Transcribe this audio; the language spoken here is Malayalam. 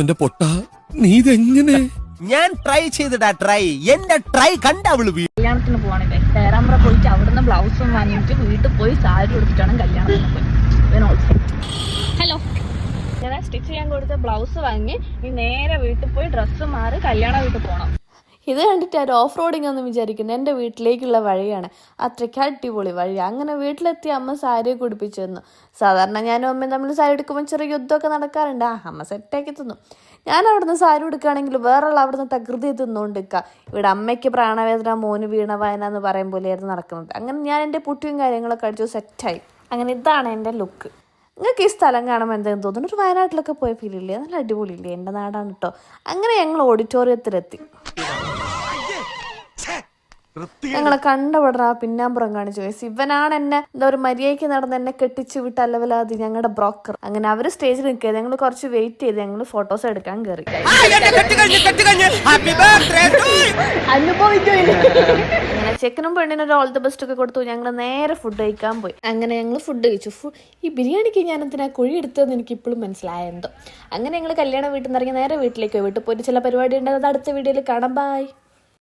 എന്റെ പൊട്ട നീ ഇതെങ്ങനെ? ഞാൻ ട്രൈ ചെയ്തിടാ എന്റെ ട്രൈ കണ്ട അവള് കല്യാണത്തിന് പോവാണ് പേരാമ്പ്ര പോയിട്ട് അവിടുന്ന് ബ്ലൗസും വാങ്ങിയിട്ട് വീട്ടിൽ പോയി സാരി കൊടുത്തിട്ടാണ് കല്യാണത്തിന് പോയി. ഹലോ, ഞാൻ സ്റ്റിച്ച് ചെയ്യാൻ കൊടുത്ത ബ്ലൗസ് വാങ്ങി നീ നേരെ വീട്ടിൽ പോയി ഡ്രസ്സ് മാറി കല്യാണ വീട്ടിൽ പോകണം. ഇത് കണ്ടിട്ട് ഒരു ഓഫ് റോഡിങ് എന്ന് വിചാരിക്കുന്നത് എൻ്റെ വീട്ടിലേക്കുള്ള വഴിയാണ്. അത്രയ്ക്ക് അടിപൊളി വഴി. അങ്ങനെ വീട്ടിലെത്തി അമ്മ സാരി കുടിപ്പിച്ചു തന്നു. സാധാരണ ഞാനും അമ്മയും തമ്മിൽ സാരി എടുക്കുമ്പോൾ ചെറിയ യുദ്ധമൊക്കെ നടക്കാറുണ്ട്. അമ്മ സെറ്റാക്കി തന്നു. ഞാൻ അവിടുന്ന് സാരി എടുക്കുകയാണെങ്കിൽ വേറെയുള്ള അവിടുന്ന് തകൃതി തിന്നുകൊണ്ടിരിക്കുക. ഇവിടെ അമ്മയ്ക്ക് പ്രാണവേദന, മോന് വീണവായന എന്ന് പറയും പോലെയായിരുന്നു നടക്കുന്നത്. അങ്ങനെ ഞാൻ എൻ്റെ പുട്ടിയും കാര്യങ്ങളൊക്കെ അടിച്ചു സെറ്റായി. അങ്ങനെ ഇതാണ് എൻ്റെ ലുക്ക്. നിങ്ങൾക്ക് ഈ സ്ഥലം കാണുമ്പോൾ എന്തെങ്കിലും തോന്നുന്നു? ഒരു വയനാട്ടിലൊക്കെ പോയ ഫീൽ ഇല്ലേ? നല്ല അടിപൊളിയില്ലേ? എൻ്റെ നാടാണ് കേട്ടോ. അങ്ങനെ ഞങ്ങൾ ഓഡിറ്റോറിയത്തിലെത്തി. ഞങ്ങളെ കണ്ടപെടാ പിന്നാമ്പുറം കാണിച്ചു പോയി. ഇവനാണ് എന്നെ എന്താ ഒരു മര്യാദയ്ക്ക് നടന്ന് എന്നെ കെട്ടിച്ചു വിട്ട് അലവലാതി ഞങ്ങളുടെ ബ്രോക്കർ. അങ്ങനെ അവര് സ്റ്റേജിൽ നിൽക്കുക. ഞങ്ങൾ കുറച്ച് വെയിറ്റ് ചെയ്ത് ഞങ്ങൾ ഫോട്ടോസ് എടുക്കാൻ കയറി. അങ്ങനെ ചെക്കനും പെണ്ണിനും ഒരു ഓൾ ദ ബെസ്റ്റ് ഒക്കെ കൊടുത്തു. ഞങ്ങൾ നേരെ ഫുഡ് കഴിക്കാൻ പോയി. അങ്ങനെ ഞങ്ങൾ ഫുഡ് കഴിച്ചു. ഈ ബിരിയാണിക്ക് ഞാൻ എന്തിനാ കുഴി എടുത്തതെന്ന് എനിക്ക് ഇപ്പോഴും മനസ്സിലായെന്തോ. അങ്ങനെ ഞങ്ങൾ കല്യാണം വീട്ടിൽ നിന്ന് ഇറങ്ങി നേരെ വീട്ടിലേക്ക് പോയി. വീട്ടിൽ പോയിട്ട് ചില പരിപാടി ഉണ്ട്. അത് അടുത്ത വീഡിയോയിൽ കാണാം. ബൈ.